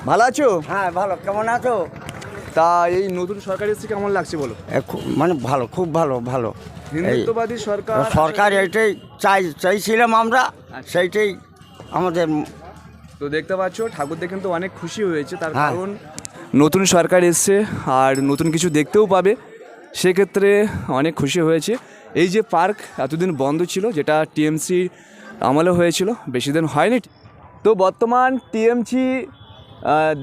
ভালো আছো? হ্যাঁ ভালো, কেমন আছো? তা এই নতুন সরকার এসেছে কেমন লাগছে বলো? মানে ভালো, খুব ভালো ভালো। হিন্দুত্ববাদী সরকার সরকার এইটাই চাইছিলাম আমরা, সেইটাই আমাদের। তো দেখতে পাচ্ছ ঠাকুরদের কিন্তু অনেক খুশি হয়েছে, তার হ্যাঁ। কারণ নতুন সরকার এসছে আর নতুন কিছু দেখতেও পাবে, সেক্ষেত্রে অনেক খুশি হয়েছে। এই যে পার্ক এতদিন বন্ধ ছিল, যেটা টিএমসি আমলে হয়েছিল, বেশি দিন হয়নি। তো বর্তমান টিএমসি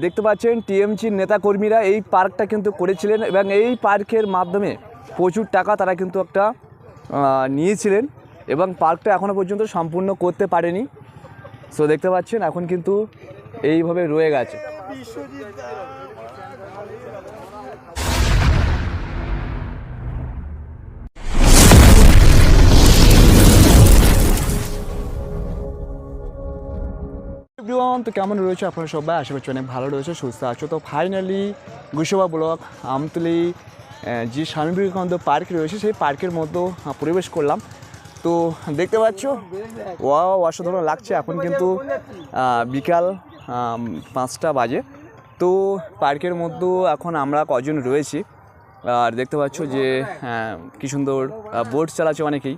দেখতে পাচ্ছেন টিএমসির নেতাকর্মীরা এই পার্কটা কিন্তু করেছিলেন এবং এই পার্কের মাধ্যমে প্রচুর টাকা তারা কিন্তু একটা নিয়েছিলেন এবং পার্কটা এখনও পর্যন্ত সম্পূর্ণ করতে পারেনি। সো দেখতে পাচ্ছেন এখন কিন্তু এইভাবে রয়ে গেছে। তো কেমন রয়েছে আপনারা সবাই? আশা করছি অনেক ভালো রয়েছে, সুস্থ আছো। তো ফাইনালি গুসবা ব্লক আমতলি যে স্বামী বিবেকানন্দ পার্ক রয়েছে সেই পার্কের মধ্যে প্রবেশ করলাম। তো দেখতে পাচ্ছ অসাধারণ লাগছে। এখন কিন্তু বিকাল 5টা বাজে। তো পার্কের মধ্যে এখন আমরা কজন রয়েছি আর দেখতে পাচ্ছ যে কী সুন্দর বোট চালাচ্ছে অনেকেই,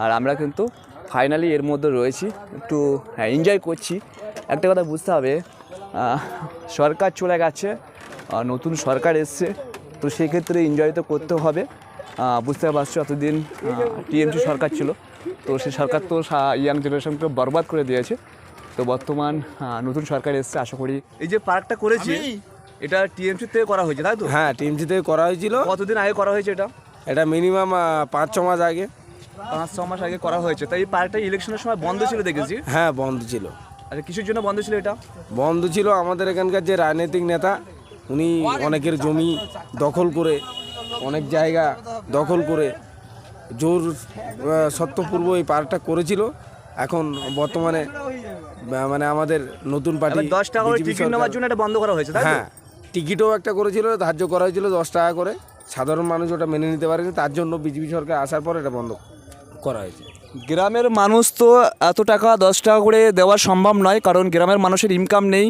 আর আমরা কিন্তু ফাইনালি এর মধ্যে রয়েছি, একটু এনজয় করছি। একটা কথা বুঝতে হবে, সরকার চলে গেছে, নতুন সরকার এসছে, তো সেক্ষেত্রে এনজয় তো করতে হবে। বুঝতে পারছো এতদিন টিএমসি সরকার ছিল, তো সেই সরকার তো ইয়াং জেনারেশনকে বরবাদ করে দিয়েছে। তো বর্তমান নতুন সরকার এসছে, আশা করি এই যে পার্কটা করেছি এটা টিএমসি থেকে করা হয়েছে, তাই তো? হ্যাঁ, টিএমসি থেকে করা হয়েছিল। কতদিন আগে করা হয়েছে এটা? এটা মিনিমাম 5-6 মাস আগে। 5-6 মাস আগে করা হয়েছে। তাই এই পার্কটা ইলেকশনের সময় বন্ধ ছিল দেখেছি। হ্যাঁ, বন্ধ ছিল। আচ্ছা, কিসের জন্য বন্ধ ছিল এটা? বন্ধ ছিল আমাদের এখানকার যে রাজনৈতিক নেতা, উনি অনেকের জমি দখল করে, অনেক জায়গা দখল করে জোর সত্ত্বপূর্ব এই পার্কটা করেছিল। এখন বর্তমানে মানে আমাদের নতুন পার্টি 10 টাকা করে টিকিট নেওয়ার জন্য এটা বন্ধ করা হয়েছে, তাই তো? হ্যাঁ, টিকিটও একটা করেছিল, ধার্য করা হয়েছিল 10 টাকা করে। সাধারণ মানুষ ওটা মেনে নিতে পারেনি, তার জন্য বিজেপি সরকার আসার পর এটা বন্ধ করা হয়েছে। গ্রামের মানুষ তো এত টাকা 10 টাকা করে দেওয়া সম্ভব নয়, কারণ গ্রামের মানুষের ইনকাম নেই।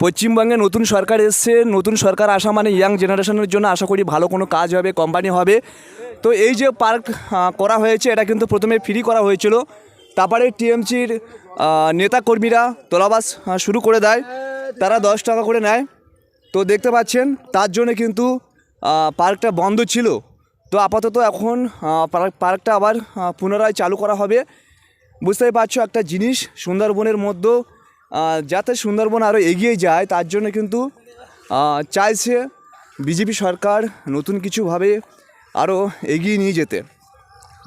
পশ্চিমবঙ্গে নতুন সরকার এসছে, নতুন সরকার আসা মানে ইয়াং জেনারেশনের জন্য আশা করি ভালো কোনো কাজ হবে, কোম্পানি হবে। তো এই যে পার্ক করা হয়েছে এটা কিন্তু প্রথমে ফ্রি করা হয়েছিল, তারপরে টিএমসির নেতাকর্মীরা তোলাবাস শুরু করে দেয়, তারা 10 টাকা করে নেয়। তো দেখতে পাচ্ছেন তার জন্য কিন্তু পার্কটা বন্ধ ছিল। তো আপাতত এখন পার্কটা আবার পুনরায় চালু করা হবে। বুঝতেই পারছো একটা জিনিস, সুন্দরবনের মধ্যে যাতে সুন্দরবন আরও এগিয়ে যায় তার জন্য কিন্তু চাইছে বিজেপি সরকার নতুন কিছুভাবে আরও এগিয়ে নিয়ে যেতে।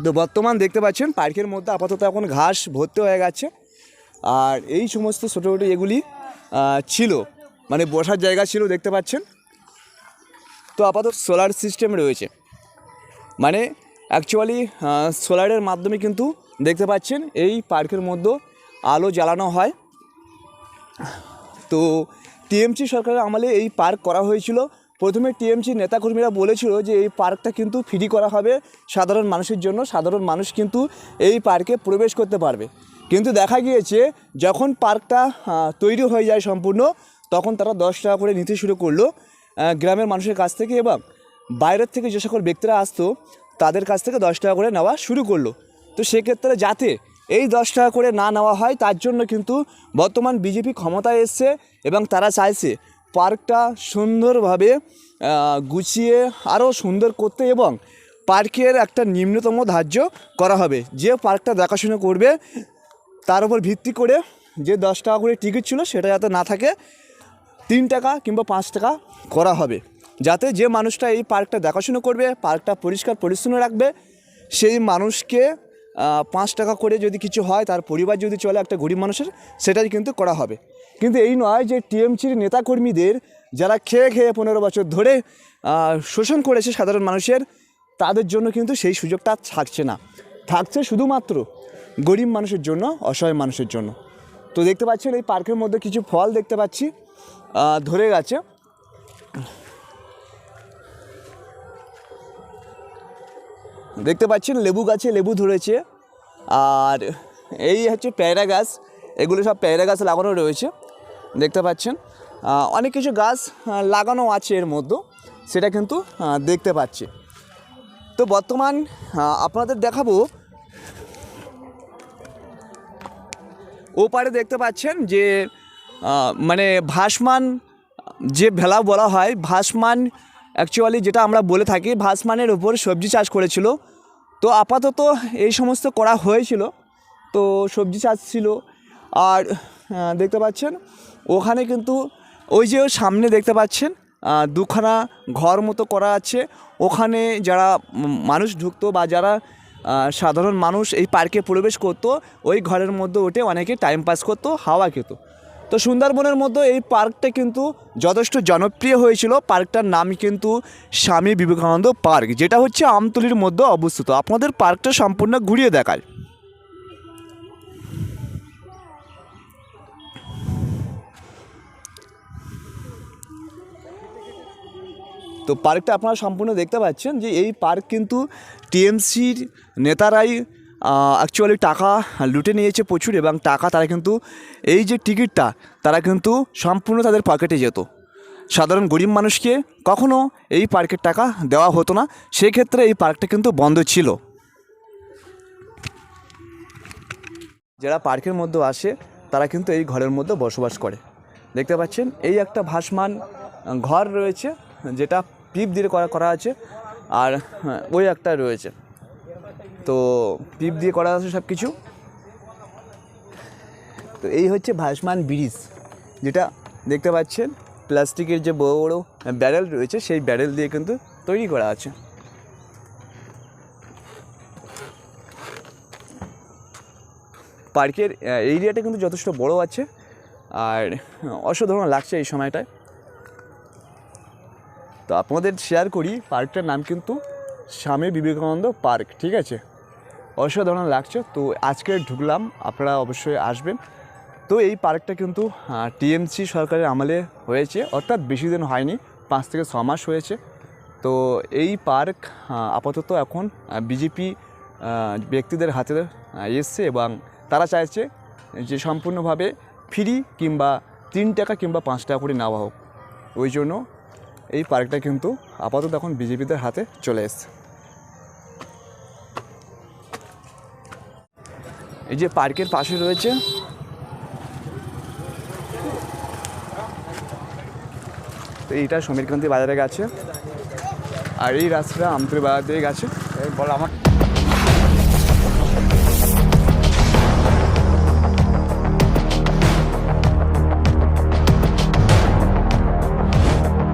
তো বর্তমান দেখতে পাচ্ছেন পার্কের মধ্যে আপাতত এখন ঘাস ভর্তি হয়ে গেছে, আর এই সমস্ত ছোটো ছোটো এগুলি ছিল মানে বসার জায়গা ছিল, দেখতে পাচ্ছেন। তো আপাতত সোলার সিস্টেম রয়েছে, মানে অ্যাকচুয়ালি সোলারের মাধ্যমে কিন্তু দেখতে পাচ্ছেন এই পার্কের মধ্যে আলো জ্বালানো হয়। তো টিএমসি সরকারের আমলে এই পার্ক করা হয়েছিল। প্রথমে টিএমসি নেতাকর্মীরা বলেছিল যে এই পার্কটা কিন্তু ফ্রি করা হবে সাধারণ মানুষের জন্য, সাধারণ মানুষ কিন্তু এই পার্কে প্রবেশ করতে পারবে। কিন্তু দেখা গিয়েছে যখন পার্কটা তৈরি হয়ে যায় সম্পূর্ণ, তখন তারা 10 টাকা করে নিতে শুরু করলো গ্রামের মানুষের কাছ থেকে, এবং বাইরের থেকে যে সকল ব্যক্তিরা আসতো তাদের কাছ থেকে 10 টাকা করে নেওয়া শুরু করলো। তো সেক্ষেত্রে যাতে এই 10 টাকা করে না নেওয়া হয় তার জন্য কিন্তু বর্তমান বিজেপি ক্ষমতায় এসছে এবং তারা চাইছে পার্কটা সুন্দরভাবে গুছিয়ে আরও সুন্দর করতে, এবং পার্কের একটা নিম্নতম ধার্য করা হবে। যে পার্কটা দেখাশোনা করবে তার উপর ভিত্তি করে যে 10 টাকা করে টিকিট ছিল সেটা যাতে না থাকে 3 টাকা কিংবা 5 টাকা করা হবে, যাতে যে মানুষটা এই পার্কটা দেখাশুনো করবে, পার্কটা পরিষ্কার পরিচ্ছন্ন রাখবে, সেই মানুষকে 5 টাকা করে যদি কিছু হয়, তার পরিবার যদি চলে একটা গরিব মানুষের, সেটাই কিন্তু করা হবে। কিন্তু এই নয় যে টিএমসির নেতাকর্মীদের যারা খেয়ে খেয়ে 15 বছর ধরে শোষণ করেছে সাধারণ মানুষের, তাদের জন্য কিন্তু সেই সুযোগটা থাকছে না, থাকছে শুধুমাত্র গরিব মানুষের জন্য, অসহায় মানুষের জন্য। তো দেখতে পাচ্ছেন এই পার্কের মধ্যে কিছু ফল দেখতে পাচ্ছি ধরে গেছে। দেখতে পাচ্ছেন লেবু গাছে লেবু ধরেছে, আর এই হচ্ছে পেয়ারা গাছ, এগুলো সব পেয়ারা গাছ লাগানো রয়েছে দেখতে পাচ্ছেন। অনেক কিছু গাছ লাগানো আছে এর মধ্যে, সেটা কিন্তু দেখতে পাচ্ছি। তো বর্তমান আপনাদের দেখাবো ওপারে দেখতে পাচ্ছেন যে মানে ভাসমান যে ভেলা বলা হয়, ভাসমান অ্যাকচুয়ালি যেটা আমরা বলে থাকি, ভাসমানের উপর সবজি চাষ করেছিল। তো আপাতত এই সমস্ত করা হয়েছিল, তো সবজি চাষ ছিল। আর দেখতে পাচ্ছেন ওখানে কিন্তু ওই যে সামনে দেখতে পাচ্ছেন দুখানা ঘর মতো করা আছে। ওখানে যারা মানুষ ঢুকতো বা যারা সাধারণ মানুষ এই পার্কে প্রবেশ করতো, ওই ঘরের মধ্যে উঠে অনেকে টাইম পাস করতো, হাওয়া খেত। তো সুন্দরবনের মধ্যে এই পার্কটা কিন্তু যথেষ্ট জনপ্রিয় হয়েছিল। পার্কটার নাম কিন্তু স্বামী বিবেকানন্দ পার্ক, যেটা হচ্ছে আমতলির মধ্যে অবস্থিত। আপনাদের পার্কটা সম্পূর্ণ ঘুরিয়ে দেখায়। তো পার্কটা আপনারা সম্পূর্ণ দেখতে পাচ্ছেন যে এই পার্ক কিন্তু টিএমসির নেতারাই অ্যাকচুয়ালি টাকা লুটে নিয়েছে প্রচুর, এবং টাকা তারা কিন্তু এই যে টিকিটটা তারা কিন্তু সম্পূর্ণ তাদের পকেটে যেত। সাধারণ গরিব মানুষকে কখনো এই পার্কের টাকা দেওয়া হতো না, সেক্ষেত্রে এই পার্কটা কিন্তু বন্ধ ছিল। যারা পার্কের মধ্যে আসে তারা কিন্তু এই ঘরের মধ্যে বসবাস করে। দেখতে পাচ্ছেন এই একটা ভাসমান ঘর রয়েছে, যেটা পিপ দিয়ে করা আছে, আর ওই একটা রয়েছে। তো পিপ দিয়ে করা আছে সব কিছু। তো এই হচ্ছে ভাসমান ব্রিজ, যেটা দেখতে পাচ্ছেন প্লাস্টিকের যে বড় বড় ব্যারেল রয়েছে, সেই ব্যারেল দিয়ে কিন্তু তৈরি করা আছে। পার্কের এরিয়াটা কিন্তু যথেষ্ট বড় আছে, আর অসাধারণ লাগছে এই সময়টায়। তো আপনাদের শেয়ার করি, পার্কটার নাম কিন্তু স্বামী বিবেকানন্দ পার্ক, ঠিক আছে? অসাধারণ লাগছে। তো আজকে ঢুকলাম, আপনারা অবশ্যই আসবেন। তো এই পার্কটা কিন্তু টিএমসি সরকারের আমলে হয়েছে, অর্থাৎ বেশি দিন হয়নি, 5 থেকে 6 মাস হয়েছে। তো এই পার্ক আপাতত এখন বিজেপি ব্যক্তিদের হাতে এসছে, এবং তারা চাইছে যে সম্পূর্ণভাবে ফ্রি কিংবা 3 টাকা কিংবা 5 টাকা করে নেওয়া হোক। ওই জন্য এই পার্কটা কিন্তু আপাতত এখন বিজেপিদের হাতে চলে এসছে। এই যে পার্কের পাশে রয়েছে তো এইটা সমীরকান্তি বাজারে গেছে, আর এই রাস্তাটা আমতলী বাজার দিয়ে গেছে। বল আমার